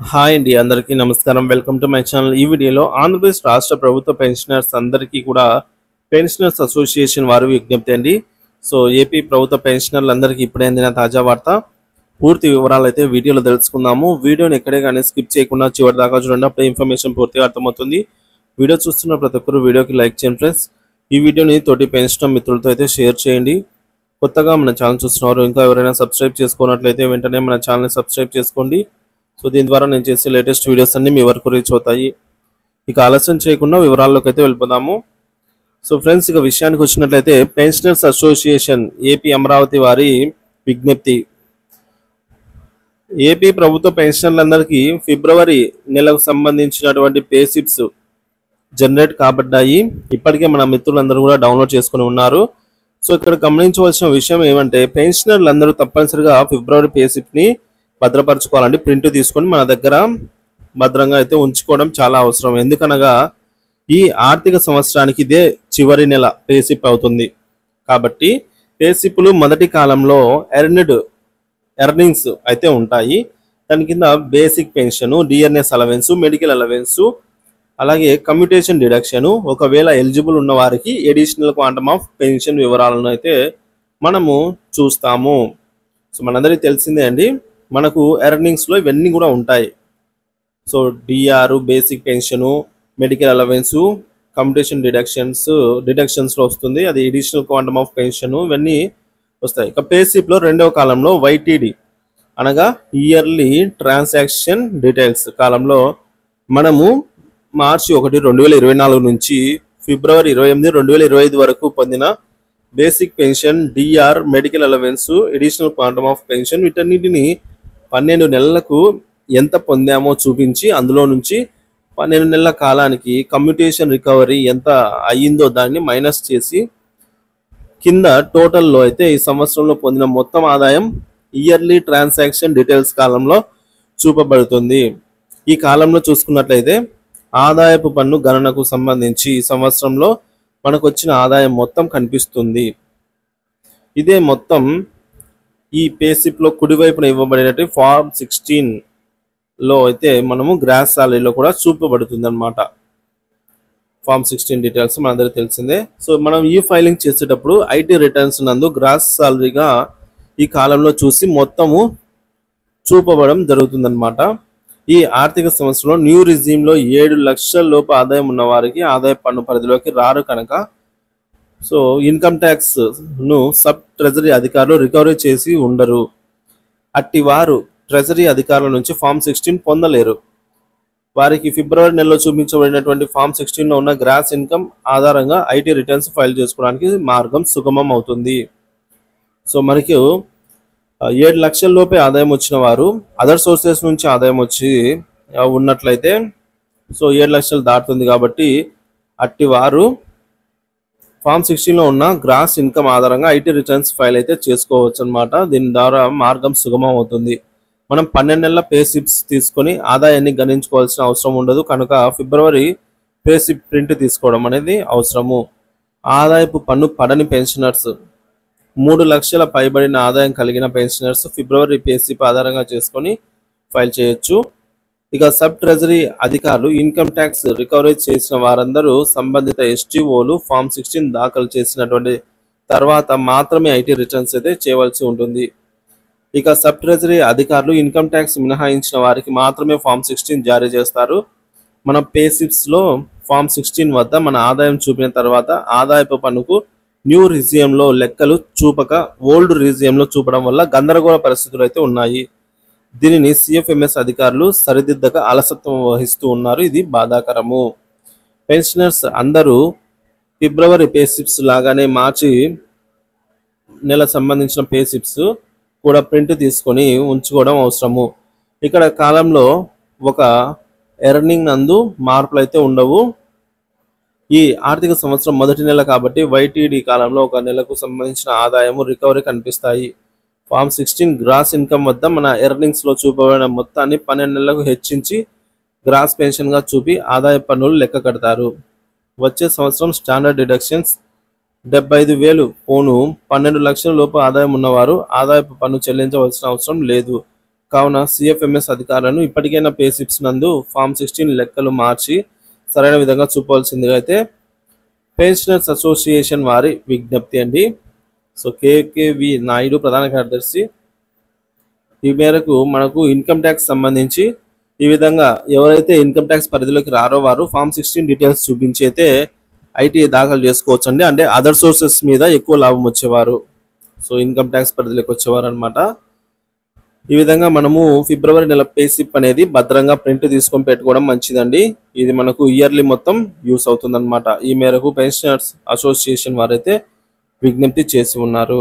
Hi అండి, అందరికీ నమస్కారం. Welcome to my channel. ఈ వీడియోలో ఆంధ్రప్రదేశ్ రాష్ట్ర ప్రభుత్వ పెన్షనర్స్ అందరికీ కూడా పెన్షనర్స్ అసోసియేషన్ వారు విజ్ఞప్తి అండి. సో ఏపీ ప్రభుత్వ పెన్షనర్లందరికీ ఇప్పుడే అందిన తాజా వార్త. పూర్తి వివరాలు అయితే వీడియోలో తెలుసుకుందాము. వీడియోని ఎక్కడే కానీ స్కిప్ చేయకుండా చివరి దాకా చూడండి, అప్పుడే ఇన్ఫర్మేషన్ పూర్తిగా అర్థమవుతుంది. వీడియో చూస్తున్న ప్రతి ఒక్కరు వీడియోకి లైక్ చేయండి ఫ్రెండ్స్. ఈ వీడియోని తోటి పెన్షనర్ మిత్రులతో అయితే షేర్ చేయండి. కొత్తగా మన ఛానల్ చూస్తున్నారు, ఇంకా ఎవరైనా సబ్స్క్రైబ్ చేసుకున్నట్లయితే వెంటనే మన ఛానల్ని సబ్స్క్రైబ్ చేసుకోండి. సో దీని ద్వారా నేను చేసే లేటెస్ట్ వీడియోస్ అన్ని మీ వరకు రీచ్ అవుతాయి. ఇక ఆలస్యం చేయకుండా వివరాల్లోకి అయితే వెళ్ళిపోదాము. సో ఫ్రెండ్స్, ఇక విషయానికి వచ్చినట్లయితే పెన్షనర్స్ అసోసియేషన్ ఏపీ అమరావతి వారి విజ్ఞప్తి. ఏపీ ప్రభుత్వ పెన్షనర్లందరికీ ఫిబ్రవరి నెలకు సంబంధించినటువంటి పే స్లిప్స్ జనరేట్ కాబడ్డాయి. ఇప్పటికే మన మిత్రులందరూ కూడా డౌన్లోడ్ చేసుకుని ఉన్నారు. సో ఇక్కడ గమనించవలసిన విషయం ఏమంటే, పెన్షనర్లందరూ తప్పనిసరిగా ఫిబ్రవరి పే స్లిప్ని భద్రపరచుకోవాలండి. ప్రింట్ తీసుకొని మన దగ్గర భద్రంగా అయితే ఉంచుకోవడం చాలా అవసరం. ఎందుకనగా ఈ ఆర్థిక సంవత్సరానికి ఇదే చివరి నెల పే స్లిప్ అవుతుంది. కాబట్టి పే స్లిప్లు మొదటి కాలంలో ఎర్నింగ్స్ అయితే ఉంటాయి. దాని కింద basic pension, DNS allowance, medical allowance, అలాగే కమ్యూటేషన్ డిడక్షన్, ఒకవేళ ఎలిజిబుల్ ఉన్న వారికి ఎడిషనల్ క్వాంటమ్ ఆఫ్ పెన్షన్ వివరాలను అయితే మనము చూస్తాము. సో మనందరికీ తెలిసిందే అండి, మనకు ఎర్నింగ్స్లో ఇవన్నీ కూడా ఉంటాయి. So DR, basic pension, medical allowance, commutation డిడక్షన్స్లో వస్తుంది. అది ఎడిషనల్ క్వాంటమ్ ఆఫ్ పెన్షన్, ఇవన్నీ వస్తాయి. ఇక పే స్లిప్లో రెండవ కాలంలో వైటీడీ అనగా ఇయర్లీ ట్రాన్సాక్షన్ డీటెయిల్స్ కాలంలో మనము మార్చి 1, 2024 నుంచి ఫిబ్రవరి 28, 2025 వరకు పొందిన basic pension, DR, medical allowance, additional quantum of pension వీటన్నిటిని 12 నెలలకు ఎంత పొందామో చూపించి అందులో నుంచి 12 నెలల కాలానికి కమ్యూటేషన్ రికవరీ ఎంత అయ్యిందో దాన్ని మైనస్ చేసి కింద టోటల్లో అయితే ఈ సంవత్సరంలో పొందిన మొత్తం ఆదాయం ఇయర్లీ ట్రాన్సాక్షన్ డీటెయిల్స్ కాలంలో చూపబడుతుంది. ఈ కాలంలో చూసుకున్నట్లయితే ఆదాయపు పన్ను గణనకు సంబంధించి ఈ సంవత్సరంలో మనకు వచ్చిన ఆదాయం మొత్తం కనిపిస్తుంది. ఇదే మొత్తం ఈ పే స్లిప్లో కుడివైపున ఇవ్వబడినట్టు ఫార్మ్ 16లో అయితే మనము గ్రాస్ సాలరీలో కూడా చూపబడుతుంది అన్నమాట. ఫార్మ్ 16 డీటెయిల్స్ మనందరికీ తెలిసిందే. సో మనం ఈ ఫైలింగ్ చేసేటప్పుడు ఐటీ రిటర్న్స్ నందు గ్రాస్ సాలరీగా ఈ కాలంలో చూసి మొత్తము చూపబడడం జరుగుతుందన్నమాట. ఈ ఆర్థిక సంవత్సరంలో న్యూ రిజీమ్లో 7 లక్షల లోపు ఆదాయం ఉన్న వారికి ఆదాయ పన్ను పరిధిలోకి రారు కనుక సో ఇన్కమ్ ట్యాక్స్ ను సబ్ ట్రెజరీ అధికారులు రికవరీ చేసి ఉండరు. అట్టి వారు ట్రెజరీ అధికారుల నుంచి ఫామ్ 16 పొందలేరు. వారికి ఫిబ్రవరి నెలలో చూపించబడినటువంటి ఫామ్ 16లో ఉన్న గ్రాస్ ఇన్కమ్ ఆధారంగా ఐటీ రిటర్న్స్ ఫైల్ చేసుకోవడానికి మార్గం సుగమం అవుతుంది. సో మనకు 7 లక్షల లోపే ఆదాయం వచ్చిన వారు అదర్ సోర్సెస్ నుంచి ఆదాయం వచ్చి ఉన్నట్లయితే సో 7 లక్షలు దాటుతుంది కాబట్టి అట్టి వారు ఫామ్ 16లో ఉన్న గ్రాస్ ఇన్కమ్ ఆధారంగా ఐటీ రిటర్న్స్ ఫైల్ అయితే చేసుకోవచ్చు అనమాట. దీని ద్వారా మార్గం సుగమం అవుతుంది. మనం 12 నెలల పే స్లిప్స్ తీసుకొని ఆదాయాన్ని గణించుకోవాల్సిన అవసరం ఉండదు కనుక ఫిబ్రవరి పే స్లిప్ ప్రింట్ తీసుకోవడం అనేది అవసరము. ఆదాయపు పన్ను పడని పెన్షనర్స్, 3 లక్షల పైబడిన ఆదాయం కలిగిన పెన్షనర్స్ ఫిబ్రవరి పే స్లిప్ ఆధారంగా చేసుకొని ఫైల్ చేయొచ్చు. ఇక సబ్ ట్రెజరీ అధికారులు ఇన్కమ్ ట్యాక్స్ రికవరీ చేసిన వారందరూ సంబంధిత ఎస్టీఓలు ఫామ్ 16 దాఖలు చేసినటువంటి తర్వాత మాత్రమే ఐటీ రిటర్న్స్ అయితే చేయవలసి ఉంటుంది. ఇక సబ్ ట్రెజరీ అధికారులు ఇన్కమ్ ట్యాక్స్ మినహాయించిన వారికి మాత్రమే ఫామ్ 16 జారీ చేస్తారు. మన పే స్లిప్స్లో ఫామ్ 16 వద్ద మన ఆదాయం చూపిన తర్వాత ఆదాయపు పన్నుకు న్యూ రిజియంలో లెక్కలు చూపక ఓల్డ్ రిజియంలో చూపడం వల్ల గందరగోళ పరిస్థితులు అయితే ఉన్నాయి. దీనిని సిఎఫ్ఎంఎస్ అధికారులు సరిదిద్దక అలసత్వం వహిస్తూ ఉన్నారు. ఇది బాధాకరము. పెన్షనర్స్ అందరూ ఫిబ్రవరి పే స్లిప్స్ లాగానే మార్చి నెల సంబంధించిన పే స్లిప్స్ కూడా ప్రింట్ తీసుకొని ఉంచుకోవడం అవసరము. ఇక్కడ కాలంలో ఒక ఎర్నింగ్ నందు మార్పులు అయితే ఉండవు. ఈ ఆర్థిక సంవత్సరం మొదటి నెల కాబట్టి వైటీడీ కాలంలో ఒక నెలకు సంబంధించిన ఆదాయము రికవరీ కనిపిస్తాయి. ఫామ్ 16 గ్రాస్ ఇన్కమ్ వద్ద మన ఎర్నింగ్స్లో చూపబడిన మొత్తాన్ని 12 నెలలకు హెచ్చించి గ్రాస్ పెన్షన్గా చూపి ఆదాయ పన్నులు లెక్క కడతారు. వచ్చే సంవత్సరం స్టాండర్డ్ డిడక్షన్స్ 75,000 పోను 12 లక్షల లోపు ఆదాయం ఉన్నవారు ఆదాయపు పన్ను చెల్లించవలసిన అవసరం లేదు. కావున సిఎఫ్ఎంఎస్ అధికారులను ఇప్పటికైనా పే స్లిప్స్ నందు ఫామ్ 16 లెక్కలు మార్చి సరైన విధంగా చూపవలసిందిగా అయితే పెన్షనర్స్ అసోసియేషన్ వారి విజ్ఞప్తి అండి. సో కేకేవి నాయుడు ప్రధాన కార్యదర్శి. ఈ మేరకు మనకు ఇన్కమ్ ట్యాక్స్ సంబంధించి ఈ విధంగా ఎవరైతే ఇన్కమ్ ట్యాక్స్ పరిధిలోకి రారో వారు ఫామ్ 16 డీటెయిల్స్ చూపించి అయితే ఐటీ దాఖలు చేసుకోవచ్చు అండి. అంటే అదర్ సోర్సెస్ మీద ఎక్కువ లాభం వచ్చేవారు, సో ఇన్కమ్ ట్యాక్స్ పరిధిలోకి వచ్చేవారు అనమాట. ఈ విధంగా మనము ఫిబ్రవరి నెల పే స్లిప్ అనేది భద్రంగా ప్రింట్ తీసుకొని పెట్టుకోవడం మంచిదండి. ఇది మనకు ఇయర్లీ మొత్తం యూస్ అవుతుంది అనమాట. ఈ మేరకు పెన్షనర్స్ అసోసియేషన్ వారైతే విజ్ఞప్తి చేసి ఉన్నారు.